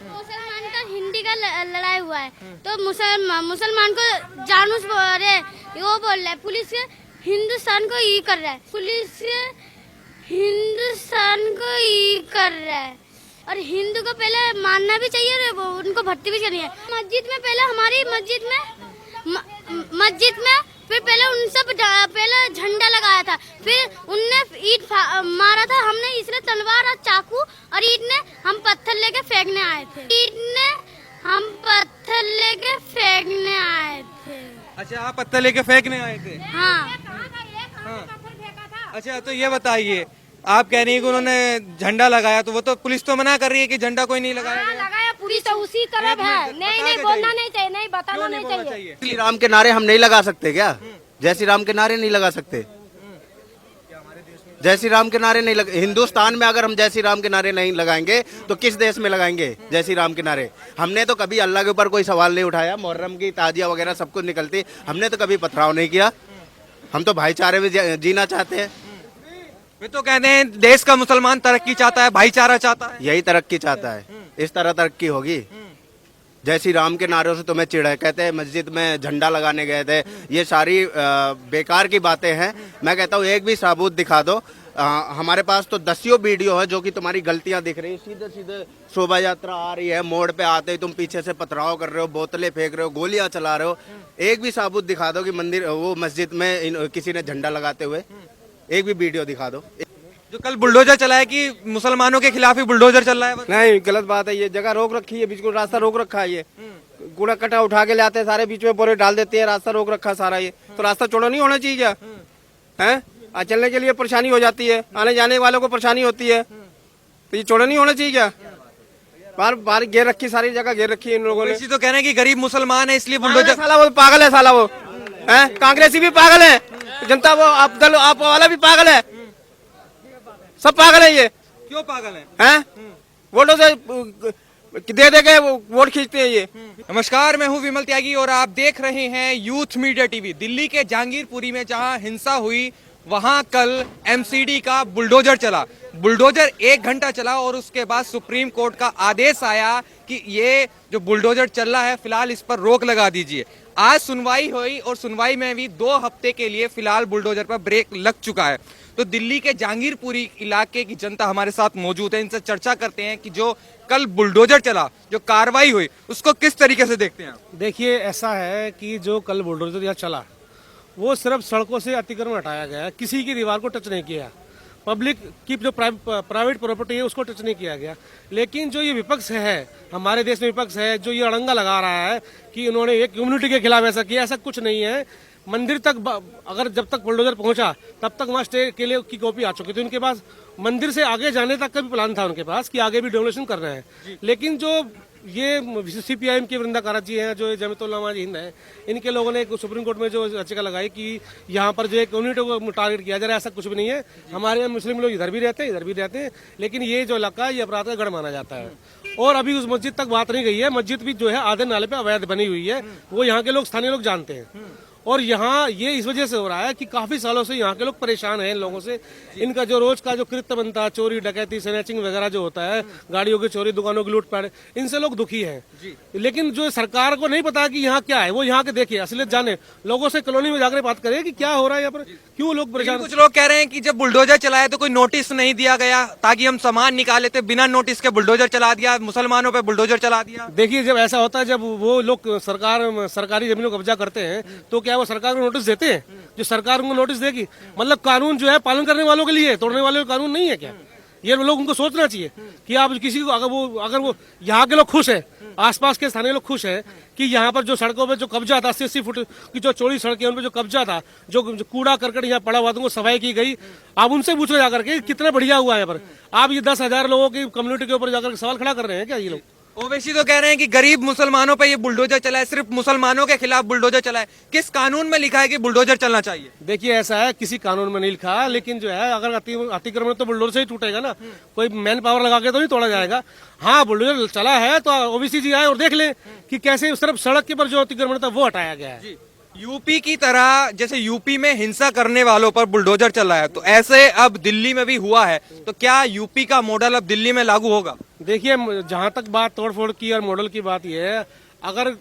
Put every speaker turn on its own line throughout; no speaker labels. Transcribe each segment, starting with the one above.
मुसलमान का हिंदी का लड़ाई हुआ है तो मुसलमान को जानूस अरे वो बोल रहा है, पुलिस हिंदुस्तान को ये कर रहा है, पुलिस हिंदुस्तान को ये कर रहा है। और हिंदू को पहले मानना भी चाहिए और उनको भर्ती भी करनी है। मस्जिद में पहले हमारी मस्जिद में फिर पहले उन सब पहले झंडा लगाया था, फिर उनने ईंट मारा था, हमने इसने तलवार और चाकू और ईंट ने हम पत्थर लेके फेंकने आए थे। ईंट ने हम पत्थर लेके फेंकने आए थे।
अच्छा, आप पत्थर लेके फेंकने आए थे?
हाँ।
अच्छा, तो ये बताइए, आप कह रही है कि उन्होंने झंडा लगाया, तो वो तो पुलिस तो मना कर रही है कि झंडा कोई नहीं लगाया गया।
लगाया, पुलिस तो उसी तरफ है। नहीं बोलना नहीं चाहिए, नहीं बताना नहीं चाहिए।
जय श्री राम के नारे हम नहीं लगा सकते क्या? जय श्री राम के नारे नहीं लगा सकते? जय श्री राम के नारे नहीं हिंदुस्तान में अगर हम जय श्री राम के नारे नहीं लगाएंगे तो किस देश में लगाएंगे जय श्री राम के नारे? हमने तो कभी अल्लाह के ऊपर कोई सवाल नहीं उठाया। मुहर्रम की ताजिया वगैरह सब कुछ निकलती, हमने तो कभी पथराव नहीं किया। हम तो भाईचारे में जीना चाहते हैं।
वे तो कहते हैं देश का मुसलमान तरक्की चाहता है, भाईचारा चाहता है।
यही तरक्की चाहता है, इस तरह तरक्की होगी? जय श्री राम के नारों से तुम्हें चिढ़ है, कहते हैं मस्जिद में झंडा लगाने गए थे। ये सारी बेकार की बातें हैं। मैं कहता हूँ एक भी सबूत दिखा दो। हमारे पास तो दसियों वीडियो है जो कि तुम्हारी गलतियां दिख रही है। सीधे सीधे शोभा यात्रा आ रही है, मोड़ पे आते ही तुम पीछे से पथराव कर रहे हो, बोतलें फेंक रहे हो, गोलियां चला रहे हो। एक भी सबूत दिखा दो कि मंदिर वो मस्जिद में किसी ने झंडा लगाते हुए, एक भी वीडियो दिखा दो।
जो कल बुलडोजर चला है कि मुसलमानों के खिलाफ ही बुलडोजर चल रहा है?
नहीं, गलत बात है। ये जगह रोक रखी है, बीच को रास्ता रोक रखा है। ये कूड़ा कटा उठा के लाते हैं, सारे बीच में बोरे डाल देते हैं, रास्ता रोक रखा है सारा। ये तो रास्ता चौड़ा नहीं होना चाहिए क्या? है चलने के लिए परेशानी हो जाती है, आने जाने वालों को परेशानी होती है, तो ये चौड़ा नहीं होना चाहिए क्या? बार बार घेर रखी, सारी जगह घेर रखी है इन लोगों ने।
तो कह रहे हैं कि गरीब मुसलमान है इसलिए बुलडोजर।
साला वो पागल है, साला वो है। कांग्रेसी भी पागल है, जनता वो आप वाला भी पागल है, सब पागल है। ये
क्यों पागल
हैं? वोटों से दे के वोट खींचते हैं ये।
नमस्कार, मैं हूं विमल त्यागी और आप देख रहे हैं यूथ मीडिया टीवी। दिल्ली के जहांगीरपुरी में जहां हिंसा हुई वहां कल एमसीडी का बुलडोजर चला। बुलडोजर 1 घंटा चला और उसके बाद सुप्रीम कोर्ट का आदेश आया कि ये जो बुलडोजर चल रहा है फिलहाल इस पर रोक लगा दीजिए। आज सुनवाई हुई और सुनवाई में भी 2 हफ्ते के लिए फिलहाल बुलडोजर पर ब्रेक लग चुका है। तो दिल्ली के जहांगीरपुरी इलाके की जनता हमारे साथ मौजूद है, इनसे चर्चा करते हैं कि जो कल बुलडोजर चला, जो कार्रवाई हुई, उसको किस तरीके से देखते हैं?
देखिए, ऐसा है कि जो कल बुलडोजर यहाँ चला वो सिर्फ सड़कों से अतिक्रमण हटाया गया, किसी की दीवार को टच नहीं किया, पब्लिक की जो प्राइवेट प्रॉपर्टी है उसको टच नहीं किया गया। लेकिन जो ये विपक्ष है, हमारे देश में विपक्ष है, जो ये अड़ंगा लगा रहा है कि उन्होंने एक कम्युनिटी के खिलाफ ऐसा किया, ऐसा कुछ नहीं है। मंदिर तक अगर जब तक बुलडोजर पहुंचा तब तक वहां स्टे के लिए की कॉपी आ चुकी थी उनके पास। मंदिर से आगे जाने तक का भी प्लान था उनके पास कि आगे भी डेमोलेशन कर रहे हैं। लेकिन जो ये सीपीआईएम के वृंदा कारात जी हैं, जो जमीयत उलमा हिंद है, इनके लोगों ने सुप्रीम कोर्ट में जो याचिका लगाई कि यहाँ पर जो एक कम्युनिटी को टारगेट किया जा रहा है, ऐसा कुछ भी नहीं है। हमारे मुस्लिम लोग इधर भी रहते हैं, इधर भी रहते हैं, लेकिन ये जो इलाका है ये अपराध का गढ़ माना जाता है। और अभी उस मस्जिद तक बात नहीं गई है। मस्जिद भी जो है आधे नाले पे अवैध बनी हुई है, वो यहाँ के लोग, स्थानीय लोग जानते हैं। और यहाँ ये इस वजह से हो रहा है कि काफी सालों से यहाँ के लोग परेशान हैं इन लोगों से। इनका जो रोज का जो कृत्य बनता है, चोरी डकैती स्नैचिंग वगैरह जो होता है, गाड़ियों की चोरी, दुकानों की लूटपाट, इनसे लोग दुखी हैं। लेकिन जो सरकार को नहीं पता कि यहाँ क्या है, वो यहाँ के देखिए, असलियत जाने, लोगों से कॉलोनी में जाकर बात करें कि क्या हो रहा है यहाँ पर, क्यों लोग परेशान।
कुछ लोग कह रहे हैं कि जब बुलडोजर चलाया तो कोई नोटिस नहीं दिया गया ताकि हम सामान निकाले थे, बिना नोटिस के बुलडोजर चला दिया, मुसलमानों पे बुलडोजर चला दिया।
देखिए, जब ऐसा होता है, जब वो लोग सरकारी जमीनों को कब्जा करते हैं तो क्या वो सरकार को नोटिस देते हैं? जो सरकार उनको नोटिस देगी, मतलब कानून जो है पालन करने वालों के लिए, तोड़ने वाले कानून नहीं है क्या? ये लोग उनको सोचना चाहिए कि आप किसी को अगर वो यहाँ के लोग खुश है, आसपास के स्थानीय लोग खुश है कि यहाँ पर जो सड़कों पे जो कब्जा था, 80 फुट की जो चौड़ी सड़कें उन पर जो कब्जा था, जो कूड़ा करकट यहाँ पड़ा हुआ था, उनको सफाई की गई। आप उनसे पूछो जाकर के कितना बढ़िया हुआ है यहाँ पर। आप ये 10,000 लोगों की कम्युनिटी के ऊपर जाकर सवाल खड़ा कर रहे हैं क्या ये लोग?
ओवैसी तो कह रहे हैं कि गरीब मुसलमानों पे ये बुलडोजर चला है, सिर्फ मुसलमानों के खिलाफ बुलडोजर चला है। किस कानून में लिखा है कि बुलडोजर चलना चाहिए?
देखिए, ऐसा है, किसी कानून में नहीं लिखा, लेकिन जो है अगर अतिक्रमण तो बुलडोजर से ही टूटेगा ना, कोई मैन पावर लगा के तो नहीं तोड़ा जाएगा। हाँ, बुलडोजर चला है तो ओबीसी जी आए और देख ले कि कैसे उस तरफ सड़क के पर जो अतिक्रमण था वो हटाया गया है।
यूपी की तरह जैसे यूपी में हिंसा करने वालों पर बुलडोजर चला है, तो ऐसे अब दिल्ली में भी हुआ है, तो क्या यूपी का मॉडल अब दिल्ली में लागू होगा?
देखिए, जहां तक बात तोड़फोड़ की और मॉडल की बात यह है, अगर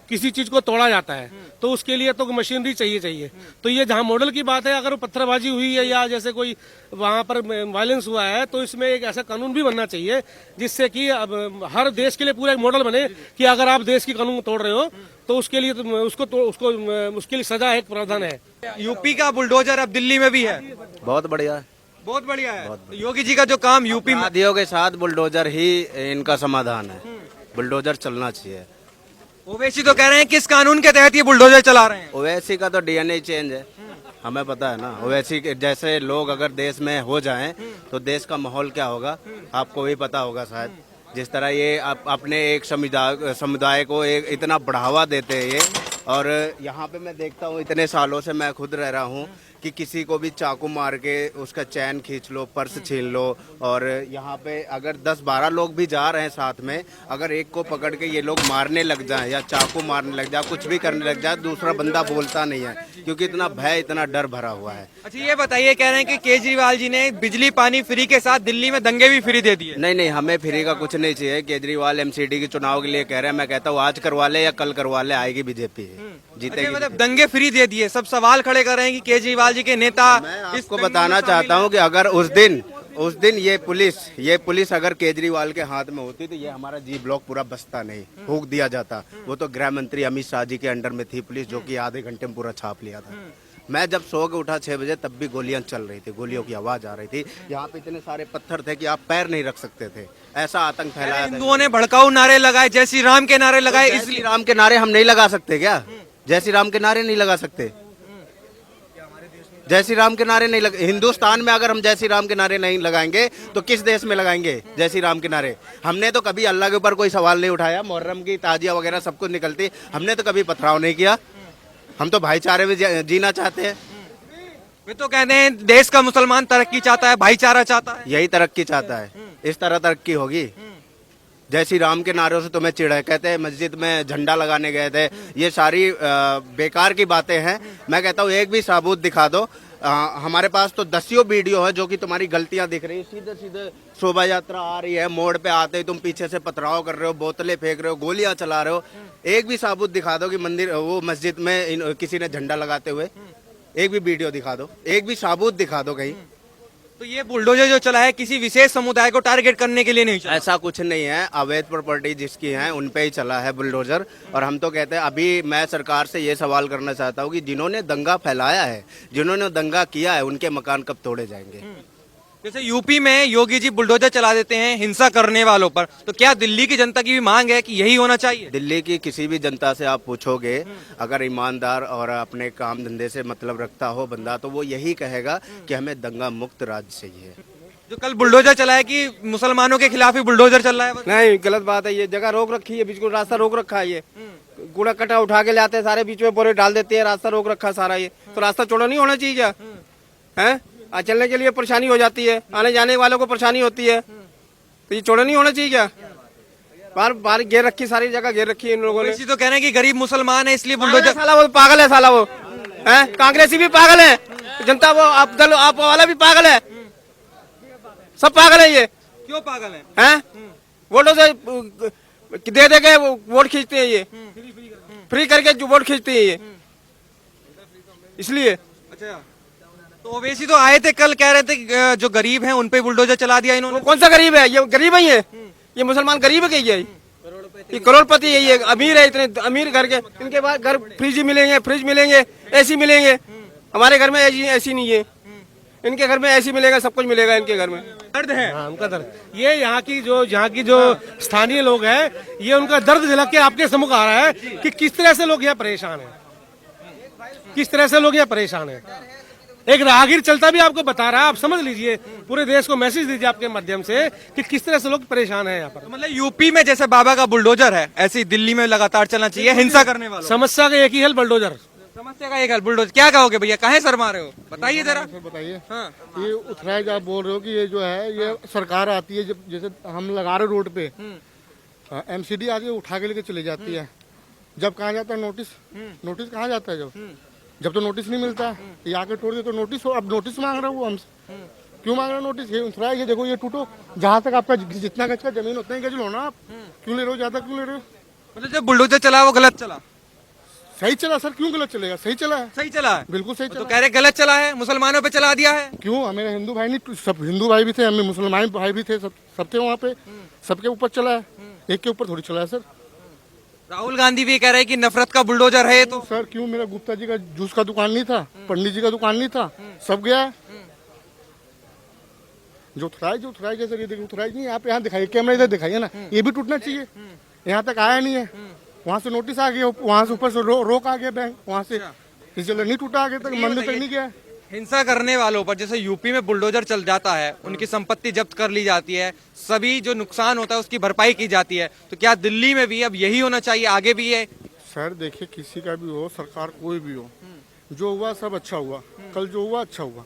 किसी चीज को तोड़ा जाता है तो उसके लिए तो मशीनरी चाहिए। तो ये जहां मॉडल की बात है, अगर पत्थरबाजी हुई है या जैसे कोई वहां पर वायलेंस हुआ है, तो इसमें एक ऐसा कानून भी बनना चाहिए जिससे कि अब हर देश के लिए पूरा एक मॉडल बने कि अगर आप देश की कानून तोड़ रहे हो तो उसके लिए उसके लिए सजा एक प्रावधान है।
यूपी का बुलडोजर अब दिल्ली में भी है,
बहुत बढ़िया है।
बहुत बढ़िया है। तो योगी जी का जो काम यूपी में,
अपराधियों के साथ बुलडोजर ही इनका समाधान है। बुलडोजर चलना चाहिए।
ओवैसी तो कह रहे हैं किस कानून के तहत ये बुलडोजर चला रहे हैं?
ओवैसी का तो डीएनए चेंज है, हमें पता है ना। ओवैसी के जैसे लोग अगर देश में हो जाएं तो देश का माहौल क्या होगा, आपको भी पता होगा शायद। जिस तरह ये अपने एक समुदाय को एक इतना बढ़ावा देते हैं ये। और यहाँ पे मैं देखता हूँ, इतने सालों से मैं खुद रह रहा हूँ कि किसी को भी चाकू मार के उसका चैन खींच लो, पर्स छीन लो। और यहाँ पे अगर 10-12 लोग भी जा रहे हैं साथ में, अगर एक को पकड़ के ये लोग मारने लग जाएं या चाकू मारने लग जाए, कुछ भी करने लग जाए, दूसरा बंदा बोलता नहीं है क्योंकि इतना भय, इतना डर भरा हुआ है।
अच्छा ये बताइए, कह रहे हैं कि केजरीवाल जी ने बिजली पानी फ्री के साथ दिल्ली में दंगे भी फ्री दे दिए।
नहीं, हमें फ्री का कुछ नहीं चाहिए। केजरीवाल एमसीडी के चुनाव के लिए कह रहे हैं, मैं कहता हूँ आज करवा ले या कल करवा ले, आएगी बीजेपी जीतेगी।
मतलब दंगे फ्री दे दिए, सब सवाल खड़े कर रहे हैं कि केजरीवाल जी के नेता।
मैं आपको बताना चाहता हूं कि अगर उस दिन ये पुलिस अगर केजरीवाल के हाथ में होती तो ये हमारा जी ब्लॉक पूरा बसता नहीं, फूंक दिया जाता। वो तो गृह मंत्री अमित शाह जी के अंडर में थी पुलिस, जो कि आधे घंटे में पूरा छाप लिया था। मैं जब सो के उठा 6 बजे, तब भी गोलियां चल रही थी, गोलियों की आवाज आ रही थी। यहाँ पे इतने सारे पत्थर थे कि आप पैर नहीं रख सकते थे, ऐसा आतंक फैलाया था।
हिंदुओं ने भड़काऊ नारे लगाए, जय श्री राम के नारे लगाए।
जय श्री राम के नारे हम नहीं लगा सकते क्या? जय श्री राम के नारे नहीं लगा सकते? जय श्री राम के नारे नहीं लगे हिंदुस्तान में। अगर हम जय श्री राम के नारे नहीं लगाएंगे तो किस देश में लगाएंगे जय श्री राम के नारे? हमने तो कभी अल्लाह के ऊपर कोई सवाल नहीं उठाया। मुहर्रम की ताजिया वगैरह सब कुछ निकलती, हमने तो कभी पथराव नहीं किया। हम तो भाईचारे में जीना चाहते हैं।
वे तो कहते हैं देश का मुसलमान तरक्की चाहता है, भाईचारा चाहता है।
यही तरक्की चाहता है। इस तरह तरक्की होगी? जय श्री राम के नारों से तुम्हें चिढ़ है, कहते हैं मस्जिद में झंडा लगाने गए थे। ये सारी बेकार की बातें हैं। मैं कहता हूँ एक भी सबूत दिखा दो। हमारे पास तो दसियों वीडियो है जो कि तुम्हारी गलतियां दिख रही है। सीधे सीधे शोभा यात्रा आ रही है, मोड़ पे आते ही तुम पीछे से पथराव कर रहे हो, बोतलें फेंक रहे हो, गोलियां चला रहे हो। एक भी सबूत दिखा दो कि मस्जिद में किसी ने झंडा लगाते हुए, एक भी वीडियो दिखा दो, एक भी सबूत दिखा दो कहीं।
तो ये बुलडोजर जो चला है किसी विशेष समुदाय को टारगेट करने के लिए नहीं चला।
ऐसा कुछ नहीं है। अवैध प्रॉपर्टी जिसकी है उन पे ही चला है बुलडोजर। और हम तो कहते हैं, अभी मैं सरकार से ये सवाल करना चाहता हूँ कि जिन्होंने दंगा फैलाया है, जिन्होंने दंगा किया है, उनके मकान कब तोड़े जाएंगे?
जैसे यूपी में योगी जी बुलडोजर चला देते हैं हिंसा करने वालों पर, तो क्या दिल्ली की जनता की भी मांग है कि यही होना चाहिए?
दिल्ली की किसी भी जनता से आप पूछोगे, अगर ईमानदार और अपने काम धंधे से मतलब रखता हो बंदा, तो वो यही कहेगा कि हमें दंगा मुक्त राज्य चाहिए।
जो कल बुलडोजर चला है कि मुसलमानों के खिलाफ ही बुलडोजर चल रहा है?
नहीं, गलत बात है। ये जगह रोक रखी है, बीच में रास्ता रोक रखा है। ये कूड़ा कटा उठा के लाते हैं, सारे बीच में बोरे डाल देते हैं, रास्ता रोक रखा सारा। ये तो रास्ता चौड़ा नहीं होना चाहिए क्या? है चलने के लिए परेशानी हो जाती है, आने जाने वालों को परेशानी होती है, तो ये चौड़ा नहीं होना चाहिए क्या? बाहर बाहर घेर रखी, सारी जगह घेर रखी है इन लोगों ने।
इसी तो कह रहे हैं कि गरीब मुसलमान है इसलिए बुलडोजर।
साला वो पागल है, साला वो है। कांग्रेसी भी पागल है, जनता वो आप वाला भी पागल है, सब पागल है। ये
क्यों पागल है?
वोटों से दे दे के वोट खींचते हैं। ये फ्री करके जो वोट खींचते हैं ये, इसलिए।
अच्छा, तो ओवैसी तो आए थे कल, कह रहे थे कि जो गरीब हैं उन पे बुलडोजर चला दिया इन्होंने।
कौन सा गरीब है? ये गरीब है? ये मुसलमान गरीब है क्या? ये करोड़पति है, ये अमीर है, इतने अमीर घर के। इनके बाद घर फ्रिज मिलेंगे, एसी मिलेंगे। हमारे घर में एसी नहीं है, इनके घर में एसी मिलेगा, सब कुछ मिलेगा इनके घर में।
दर्द है।
हाँ, उनका दर्द। ये यहाँ की जो स्थानीय लोग हैं, ये उनका दर्द झलक के आपके सम्मुख आ रहा है कि किस तरह से लोग यहाँ परेशान हैं, एक राहगीर चलता भी आपको बता रहा है। आप समझ लीजिए, पूरे देश को मैसेज दीजिए आपके माध्यम से कि किस तरह से लोग परेशान हैं यहाँ पर।
तो मतलब यूपी में जैसे बाबा का बुलडोजर है, ऐसे ही दिल्ली में लगातार चलना चाहिए हिंसा करने वालों।
समस्या का एक ही हल, बुलडोजर।
समस्या का एक हल बुलडोजर। क्या कहोगे भैया, काहे शर्मा रहे हो, बताइए जरा।
बताइए।
हाँ।
ये उत्तराइज आप बोल रहे हो कि ये जो है ये सरकार आती है, जब जैसे हम लगा रहे रोड पे, एमसीडी आती है, उठा के लेके चली जाती है। जब कहाँ जाता है नोटिस, नोटिस कहाँ जाता है जब तो नोटिस नहीं मिलता है, ये आके तोड़ दे तो नोटिस हो, अब नोटिस मांग रहा है वो हमसे। क्यों मांग रहा है नोटिस? ये उतरा है, ये देखो ये टूटो, जहाँ तक आपका जितना गज का जमीन उतना ही गज लो ना आप, क्यों ले रहे हो ज्यादा, क्यों ले रहे हो?
मतलब जब बुलडोजर चला वो गलत चला?
सही चला सर, क्यों गलत चलेगा, सही चला है,
सही चला है?
बिल्कुल सही
तो
चला।
कह रहे गलत चला है, मुसलमानों पे चला दिया है।
क्यों? मेरे हिंदू भाई नहीं, सब हिंदू भाई भी थे, हमें मुसलमान भाई भी थे, सब थे वहाँ पे, सबके ऊपर चला है, एक के ऊपर थोड़ी चला है सर।
राहुल गांधी भी कह रहे हैं कि नफरत का बुलडोजर है ये तो।
सर क्यों? मेरा गुप्ता जी का जूस का दुकान नहीं था, पंडित जी का दुकान नहीं था, सब गया है। जो उतराई सर, ये देखिए उतराई नहीं, आप यहाँ दिखाइए, कैमरा इधर दिखाइए ना, ये भी टूटना चाहिए, यहाँ तक आया नहीं है, वहाँ से नोटिस आ गया, वहाँ से ऊपर से रोक आ गया बैंक, वहाँ से इसलिए नहीं टूटा, आगे तक मंदिर तक नहीं गया।
हिंसा करने वालों पर जैसे यूपी में बुलडोजर चल जाता है, उनकी संपत्ति जब्त कर ली जाती है, सभी जो नुकसान होता है उसकी भरपाई की जाती है, तो क्या दिल्ली में भी अब यही होना चाहिए, आगे भी है?
सर देखिए, किसी का भी हो, सरकार कोई भी हो, जो हुआ सब अच्छा हुआ, कल जो हुआ अच्छा हुआ,